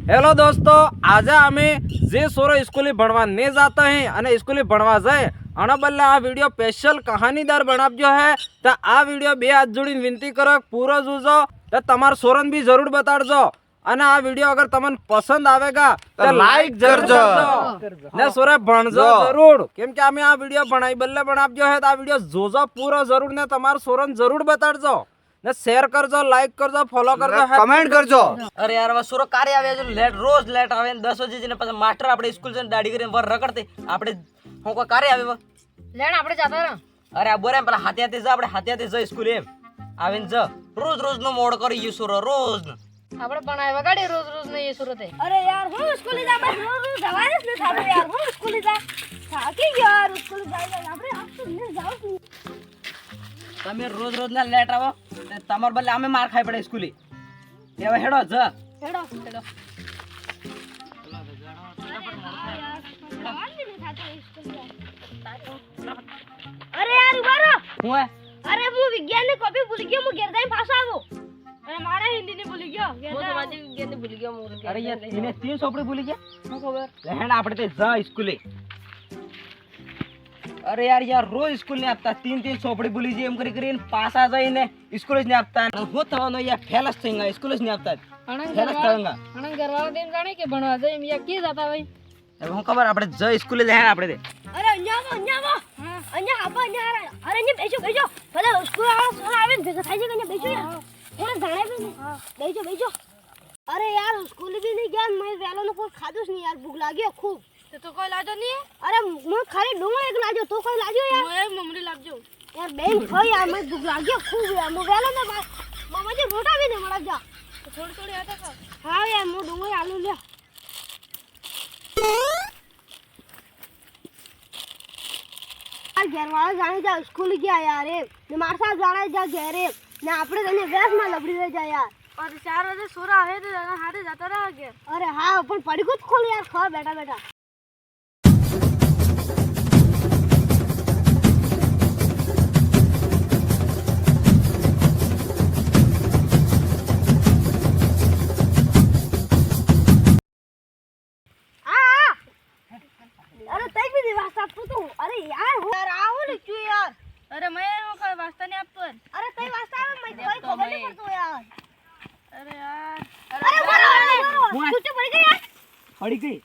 Hello दोस्तों, आज हमें जे सोरो स्कूल भणवा नहीं जाता है અને સ્કૂલે ભણવા જાય અને બલ્લે આ વિડિયો સ્પેશિયલ કહાનીદાર બનાવજો है તો આ વિડિયો બે હાથ જોડીને વિનંતી કરો પૂરો જોજો તો તમાર સોરન બી જરૂર બતાડજો અને આ વિડિયો અગર તમને પસંદ આવેગા તો લાઈક કરજો ને સોરે ભણજો જરૂર કેમ કે અમે આ વિડિયો બનાવી બલ્લે બનાવજો है તો આ વિડિયો જોજો પૂરો જરૂર ને તમાર સોરન જરૂર બતાડજો ને શેર કરજો લાઈક કરજો ફોલો કરજો કમેન્ટ કરજો। अरे यार वो सुरो कार्य आवे जो लेट रोज लेट आवे 10 बजे जने पास मास्टर આપણે સ્કૂલ જઈને દાડી કરીને वर રખડતે આપણે હું કો કાર્ય આવે લેણ આપણે જાતા રહા। અરે આ બોરે પેલા હાથે હાથે જા આપણે હાથે હાથે જઈ સ્કૂલ એમ આવીને જ રોજ રોજ નો મોડ કરી યુ સુરો રોજ આપણે પણ આય વગાડી રોજ રોજ ને એ સુરત હે। अरे यार હું સ્કૂલે જા બસ રોજ જવાય જ ન થાતો યાર હું સ્કૂલે જા થાકી યાર સ્કૂલે જાય આપણે આપ તો ન જાવ તમે રોજ રોજ ના લેટ આવો ને તમાર બદલે અમે માર ખાઈ પડે સ્કૂલે હવે હેડો જ હેડો ચલો अरे यार उबारो હું હે अरे वो विज्ञान ની કોપી ભૂલી ગયો હું ઘેર જઈને પાછો આવો अरे मारा हिंदी ની ભૂલી ગયો હું સમાજિક વિજ્ઞાન ને ભૂલી ગયો હું અરે યાર એને तीन સોપડી ભૂલી ગયા શું ખબર લેણ આપણે તે જા સ્કૂલે અરે યાર રોજ સ્કૂલ ને આપતા तीन સોપડી ભૂલી જાય એમ કરી કરીને પાછા જઈને સ્કૂલ જ ને આપતા હું થવાનો યાર ફેલ જ થઈંગા સ્કૂલ જ ને આપતા ફેલ જ થઈંગા અણંગ ઘરવાળા તેમ જાણે કે ભણવા જાય એમ યા કે જાતા ભાઈ હવે હું ખબર આપણે જઈ સ્કૂલે લેણ આપણે તે अरे अन्या आबा अन्या अरे अन्या बेचो भले स्कूल वाला सोना आवे भેગા થાય છે કે બેચો યાર થોડા જાણે બી બેચો अरे यार स्कूल भी नहीं गया मैं वेलो ने कोई खादुस नहीं यार भूख लागी खूब તો કોઈ લાજો નહીં अरे मैं खाली डोंगो एक लाजो तो कोई लाजो यार હું એક મમરી લાવજો यार बेन खाओ यार मैं भूख लागी खूब यार मैं वेलो ने मामा जी रोटा भी नहीं मरा जा થોડી થોડી આતા ખા हाँ यार मैं डोंगो आलू ले यार घर वाला जाने जा स्कूल गया यार ने मार साथ जाने जा घरे ने આપણે તને વેસ માં લબડી રહી જાય यार और 4 बजे सोरा આવે તો હાથે જાતા રહા કે अरे हाँ पण पड़ी कुछ खोल यार खा बेटा बेटा अरे तई भी दिवास आपको तो अरे यार हो यार आओ ले क्यों यार અરે મેં કોઈ વાસ્તા નહીં આપતો अरे तई वास्ता मैं कोई खबर नहीं पड़तो यार અરે યાર अरे मारो कुछ पड़ गया यार પડી ગઈ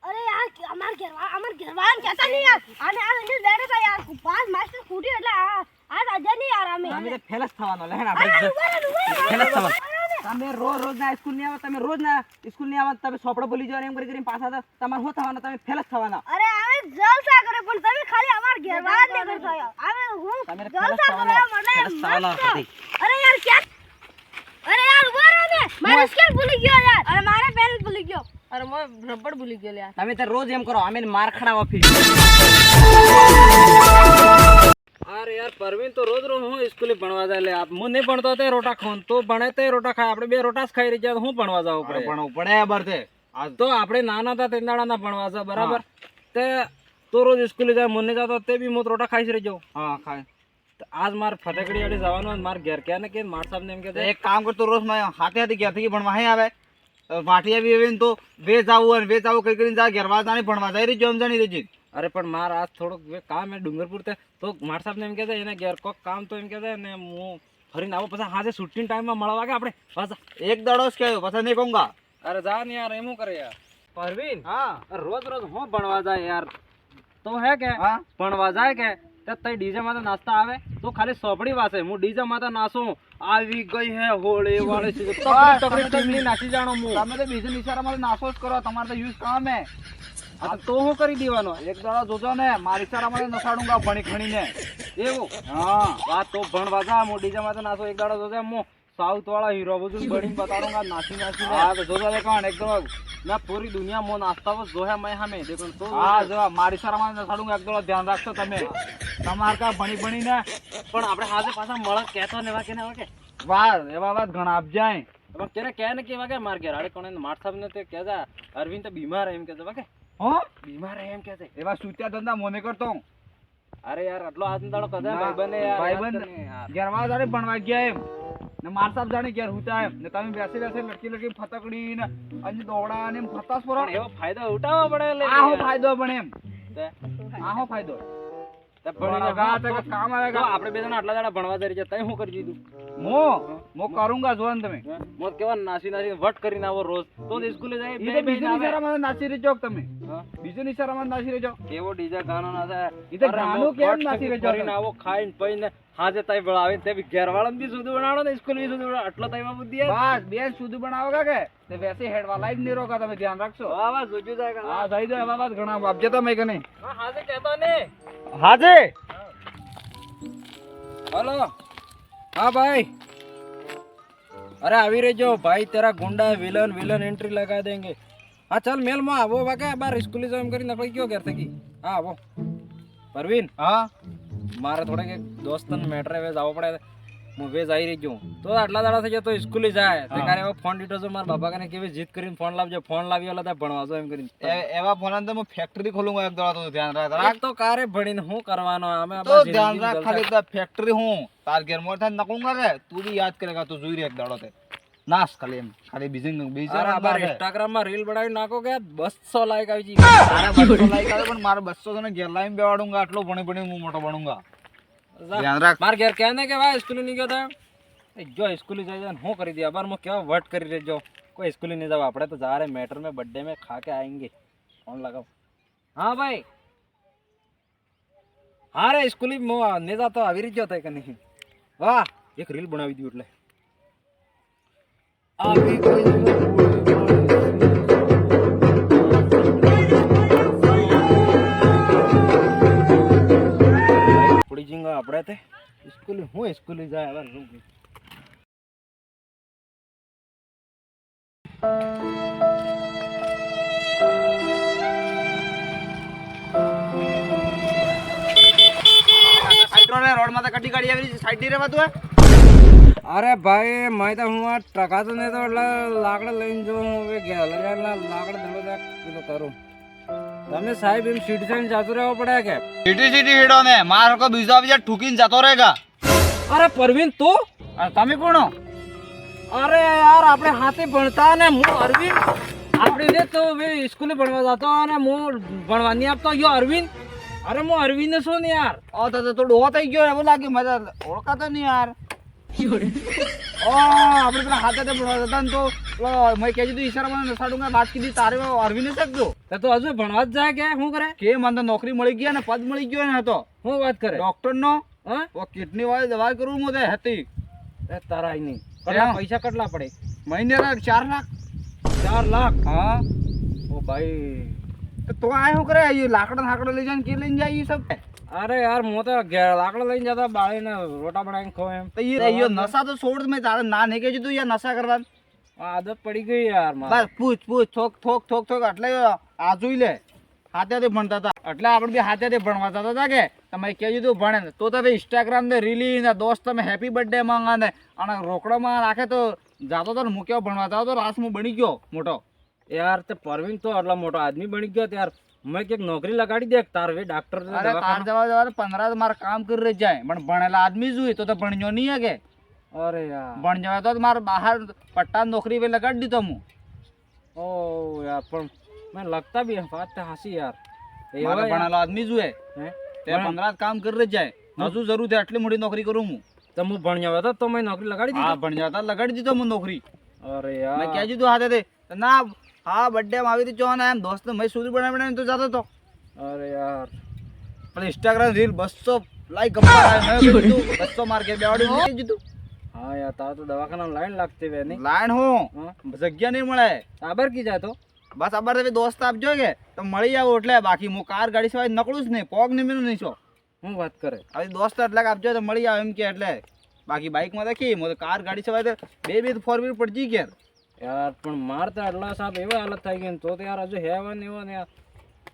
अरे यार हमार घरवान कहता नहीं यार आने आ इंडियन बैठे था यार पांच मास्टर फूटी એટલે आज आजा नहीं यार हमें અમે તે ફેલ જ થવાનો લેણ આપણે ફેલ જ થવાનો તમે રોજ ના સ્કૂલ ની આવો તમે રોજ ના સ્કૂલ ની આવો તમે સોપડો ભૂલી જાવ એમ કરી કરીને પાછા તો તમાર શું થવાનો તમે ફેલ જ થવાના अरे हमें जलसा करे पण તમે ખાલી हमार घरवान ने करता यार हमें હું તમે ફેલ જ जलसा થવાના करे ફેલ જ થવાના હતી अरे यार क्या अरे यार उभा रहो ने मारे स्केल भूली गयो यार अरे मारे पेन भूली गयो અરે મેં રબડ ભૂલી ગયો યાર તમે તો રોજ એમ કરો અમે માર ખડાવા ફીર अरे यार परवीन तो रोज रोज હું સ્કૂલે ભણવા જાય લે આપ હું નહીં ભણતો તે રોટા ખાઉં તો ભણે તે રોટા ખાય આપણે બે રોટા જ ખાઈ રહી જાય હું ભણવા જાવ પડે ભણવું પડે બરતે આ તો આપણે નાના હતા તેંદાડાના ભણવા જા બરાબર તે તો રોજ સ્કૂલે જાય મને જાતો તે બી હું રોટા ખાઈ રહી જાઉં હા ખાય તો આજ માર ફતેકડી આડી જવાનું માર ઘેર કે ને કે માર સાહેબ ને એમ કે એક કામ કરતો રોજ મેં હાથે હાથે ગયા થી ભણવા અહીં આવે વાટી આવી આવે ને તો વે જાવું કઈ કરીને જા ઘેરવા જાણી ભણવા જાય રહી જોમ જાણી રહી અરે પણ માર આજ થોડોક કામ હે ડુંગરપુર તે તો માર સાહેબ ને એમ કે એને ઘેર કોક કામ તો એમ કે ને હું ફરીને આવો પછી હાજે છૂટીના ટાઈમમાં મળવા કે આપણે પાછા એક દાડો જ કહેયો પછી નહીં કહુંગા અરે જા ને યાર એમ કરે યાર પરવીન હા રોજ રોજ હું ભણવા જાય યાર તો હે કે હા ભણવા જાય કે તે તઈ ડીજે માં તો નાસ્તા આવે તો ખાલી સોપડી વાસે હું ડીજે માં તો નાસું આવી ગઈ હે હોળી વાળી છે તકડી તકડી નાસી જાણો હું તમે તો બીજા નિશાળામાં નાશો જ કરો તમારે તો યુઝ કામ હે આ તો હું કરી દેવાનો એક દાડો જોજો ને મારી શાળામાં નસાડુંગા ભણી ખણીને એવું હા વાત તો ભણવા જા હું ડીજે માં તો નાસો એક દાડો જોજે હું સાઉથ વાળા હીરો બધું બની બતાડુંગા નાસી નાસી હા તો જોજો દેખાણ એકદમ ના પૂરી દુનિયા મો નાસ્તા બસ જોહે મેં હમે દેખો તો હા જો મારી શાળામાં નસાડુંગા એક દાડો ધ્યાન રાખશો તમે તમાર કા ભણી ભણીને પણ આપણે હાજે પાછા મળક કહેતો ને એવા કે ને કે વાર એવા વાત ઘણા આપ જાય પણ કેને કહે ને કેવા કે માર ઘેર આડે કોને માર સાહેબ ને તે કહેતા અરવિંદ તો બીમાર હે એમ કહેતા વાકે હો બીમાર હે એમ કહેતે એવા સૂત્યા ધંધા મોને કરતો અરે યાર આટલો હાથ દાડો કદા ભાઈ બને યાર ભાઈબંધ ઘેરવા જાણે ભણવા ગયા એમ ને માર સાહેબ જાણે ઘેર હુતા એમ ને તમે બેસી લટકી લટકી ફતકડી ને અને દોવડા ને એમ ફતાસ પર પણ એવો ફાયદો ઉઠાવવો પડે એટલે આ હો ફાયદો પણ એમ તે આ હો ફાયદો તે ભણીને ગા તે કામ તો આવેગા આપણે બે જણા આટલા દાડા ભણવા જઈ રહ્યા તઈ શું કરી દીધું મો કરુંગા જોન તમે મોત કેવા નાસી વટ કરીને આવો રોજ તો સ્કૂલે જાય ઈ તો બીજો નિશારામાં નાસી રેજો તમે હા? બીજો નિશારામાં નાસી રેજો કેવો ડીજે ગાનો ના થાય ઈ તો ગાનું કેમ નાસી રેજો કરીને આવો ખાઈને પીને હાજે તઈ બળાવે તે બી ઘેરવાળાને બી સુધું બનાવડો ને સ્કૂલ બી સુધું બનાવડો આટલો તઈમાં બુદ્ધિ હે બસ બે શુદ્ધ બનાવોગા કે તે વૈસે હેડવા લાઈક નહીં રોકા તમે ધ્યાન રાખશો વાહ વાહ જોજો જાય હા થઈ જાય એવા વાત ઘણા આપજે તમે કે નહીં હા હાજે કહેતો ને હાજે हेलो हाँ भाई अरे अभी रे जो भाई तेरा गुंडा है विलन एंट्री लगा देंगे हाँ चल मेल में आवो वाके बार स्कूल से करी नकली क्यों करते की हाँ आवो परवीन હા मारे थोड़े के दोस्तन मैटर है जाओ पड़े હું વેજ આવી રહી છું તો આટલા દાડા થઈ જાય તો સ્કૂલે જાય તે કારે એવો ફોન દીધો છે મારા બાપા કને કેવી જીત કરીને ફોન લાવજો ફોન લાવી ઓલા તા ભણવાજો એમ કરીને એવા ફોન અંદર હું ફેક્ટરી ખોલુંગા એક દાડા તો ધ્યાન રાખ એક તો કારે ભણીને શું કરવાનો અમે તો ધ્યાન રાખ ખાલી તો ફેક્ટરી હું તાર ઘેર મોર થાય નકુંગા કે તું બી યાદ કરેગા તું જોઈ રે એક દાડો તે નાશ ખાલી એમ ખાલી બીજું અરે બાર ઇન્સ્ટાગ્રામ માં રીલ બનાવી નાખો કે 200 લાઈક આવી જી તારા 200 લાઈક આવે પણ મારે 200 જને ઘેર લાઈન બેવાડુંગા આટલો ભણી ભણી હું મોટો બણુંગા ધ્યાન રાખ માર ઘેર कहने के भाई स्कूल नहीं गया था जो स्कूल जाए હું કરી दिया बार मैं क्या वट કરી રેજો કોઈ स्कूल नहीं जाओ આપણે तो जा रहे मैटर में बर्थडे में खा के आएंगे फोन लगाओ हाँ भाई हाँ रे स्कूल नहीं जाता આવી રહ્યો था કે નહીં વાહ એક રીલ બનાવી દી એટલે આવી પડી જંગા આપણે તે સ્કૂલ હું સ્કૂલ જાય હવે રૂક રોડ માં કટી ગાડી આવી સાઈડ ની રેવા તું અરે ભાઈ મેં તો હું આ ટકાતો નહીં તો એટલે લાકડા લઈને જો હું હવે ગયા લાકડા ધંધો પેલો કરું તમે સાહેબ એમ સીટ થઈને જતું રહેવું પડે કે સીટી હેડો ને માર કો બીજો બીજા ઠુકીને જતો રહેગા અરે પરવીન તું તમે કોણો અરે યાર આપણે હાથે ભણતા ને હું અરવિંદ આપણી રીતે તો સ્કૂલે ભણવા જતો અને હું ભણવા નહીં આપતો યો અરવિંદ અરે હું અરવિંદ છું ને યાર ઓ તો તો ડોહો થઈ ગયો એવું લાગ્યું મને ઓળખાતો નહીં યાર ઓ આપણે પેલા હાથે ભણવા જતા ને તો મેં કહેજે તું ઈશારામાં નસાડુંગા વાત કીધી તારે અરવિંદ શકતો તો હજુ ભણવા જ જાય કે શું કરે કે મને તો નોકરી મળી ગયા ને પદ મળી ગયો ને હતો શું વાત કરે ડોક્ટર નો હા ઓ કિડની વાળી દવા કરું હું તે હતી એ તારા નહીં કેટલા પૈસા કેટલા પડે મહિને 4 લાખ 4 લાખ હા ઓ ભાઈ તો આ શું કરે એ લાકડા લઈ જાય ને કે લઈને જાય એ સબ અરે યાર હું તો લાકડા લઈને જતા બાળીને રોટા બનાવીને ખાવ એમ તો એ નશા તો છોડ મેં તારે ના નહીં કહેજે તું યાર નશા કરવા આદત પડી ગઈ યાર બસ પૂછ થોક એટલે આ જોઈ લે હાથેથી ભણતા હતા એટલે આપણે બી હાથેથી ભણવા જતા હતા કે તમે કહેજો તું ભણે ને તો તમે ઇન્સ્ટાગ્રામ ને રીલી ને દોસ્ત તમે હેપી બર્થડે માંગા ને અને રોકડોમાં રાખે તો જાતો હતો ને હું કેવો ભણવા જતો તો રાસ હું બની ગયો મોટો યાર તે પરવીન તો આટલો મોટો આદમી બની ગયો ત્યાર મેં ક્યાંક નોકરી લગાડી દે તાર વે ડોક્ટર અરે તાર જવા 15 મારે કામ કરી રહી જાય પણ ભણેલા આદમી જોઈએ તો ભણ્યો નહીં કે અરે યાર ભણ જવા તો મારે બહાર પટ્ટા નોકરી વે લગાડી દીધો હું ઓ યાર પણ મને लगता भी है बात तो हंसी यार મારે ભણેલો આદમી જોઈએ તે 15 કામ કરી રહી જાય હજુ જરૂર છે આટલી મોટી નોકરી કરું હું તો હું ભણ્યો હતો તો મેં નોકરી લગાડી હા દીધી ભણ જતા લગાડી દીધો હું નોકરી અરે મેં યાર કહેજો તું હાથે ના હા બર્થડે માં આવી હતી ને એમ દોસ્ત મેં સુધી બનાવીને તો જતો હતો અરે યાર પણ ઇન્સ્ટાગ્રામ રીલ 200 લાઈક કમ્પાર આવે મેં કીધું 200 માર કે બેવાડી મેં કીધું હા યાર તાર તો દવાખાના લાઈન લાગતી વે નહીં લાઈન હું હા જગ્યા નહીં મળે સાબર કી જાય તો બસ આબાર તમે દોસ્ત આપજો કે તો મળી આવો એટલે બાકી હું કાર ગાડી સિવાય નકળું જ નહીં પોગ ને મેનું નહીં છો હું વાત કરે હવે દોસ્ત એટલે આપજો તો મળી આવો એમ કે એટલે બાકી બાઇકમાં દેખી હું તો કાર ગાડી સિવાય તો બે 4 વ્હીલ પડી ગઈ યાર પણ માર તો આટલા સાહેબ એવા હાલત થઈ ગઈ ને તો યાર હજુ હેવા ને એવા ને યાર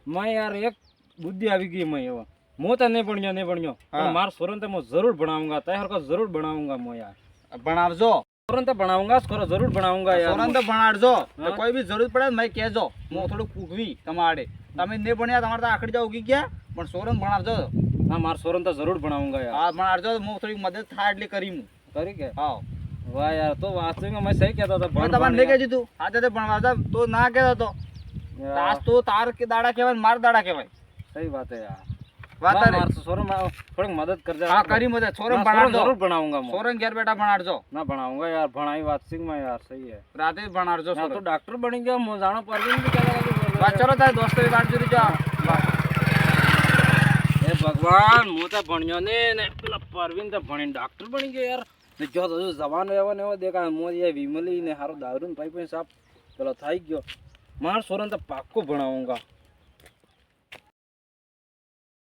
મેં યાર એક બુદ્ધિ આવી ગઈ મેં એવા હું તો નહીં ભણ્યો પણ માર સોરન તો હું જરૂર ભણાऊंगा तैयार को जरूर बनाऊंगा मैं यार ભણાવજો सोरन तो बनाऊंगा स्कोर जरूर बनाऊंगा यार સોરન તો ભણાડજો કોઈ બી જરૂર પડે મેં કહેજો હું થોડું પૂગવી તમારે તમે નહીં ભણ્યા તમારે તો આખડી જાવ ઉગી ગયા પણ સોરન ભણાવજો हाँ मार सोरन तो जरूर बनाऊंगा यार હા ભણાડજો હું થોડી મદદ થાય એટલે કરી હું કરી કે હા વાહ યાર તો વાસ્તવિકમાં મેં સહી કહેતો હતો મેં ભણ તમને ભણ નહીં કહેતું હાથે હાથે ભણવા જા તો ના કહેતો તો યાર. આજ તો તાર કે દાડા કહેવાય ને માર દાડા કહેવાય सही बात है यार વાત वाह, તારી. मार सोरे मैं थोड़ी मदद कर હા કરી મદદ સોરમ ભણાડજો जरूर बनाऊंगा मैं સોરમ ઘેર બેઠા ભણાડજો ना बनाऊंगा यार भणाई वात्सिंग में यार सही है રાતે જ ભણાડજો ना तो સોરમ डॉक्टर बनी गया मो जानो परवीन भी क्या लगा વાત ચલો તારે દોસ્તો કાઢજો રીજો ए भगवान मो तो भणियो ने पेला परवीन तो भणी डॉक्टर बनी गया यार ने जो तो जवान वेवा ने वो देखा मो ये विमली ने हारो दारू ने पाई पाई साहब पेलो थाई गयो मार सोरन तो पाक्को भणाऊंगा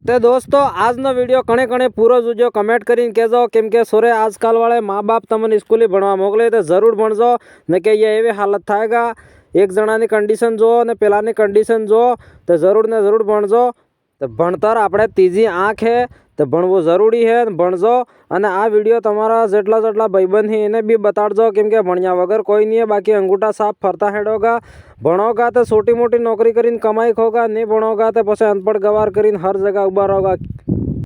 તે દોસ્તો આજનો વિડીયો કણે કણે પૂરો જોજો કમેન્ટ કરીને કહેજો કેમ કે સોરે આજકાલ વાળે મા બાપ તમને સ્કૂલે ભણવા મોકલે તો જરૂર ભણજો ને કે એ એવી હાલત થાયગા એક જણાની કન્ડિશન જુઓ અને પેલાની કન્ડિશન જુઓ તો જરૂર ને જરૂર ભણજો તો ભણતર આપણે ત્રીજી આંખ હે તો ભણવું જરૂરી હે ભણજો અને આ વિડીયો તમારા જેટલા ભાઈબંધ છે એને બી બતાડજો કેમ કે ભણ્યા વગર કોઈ નહીં બાકી અંગૂઠા સાફ ફરતા હેડોગા ભણોગા તો छोटी मोटी नौकरी કરીને કમાઈ ખોગા નહીં ભણોગા તો પછી અનપढ़ ગવાર કરીને હર જગह ઉભા રહોગા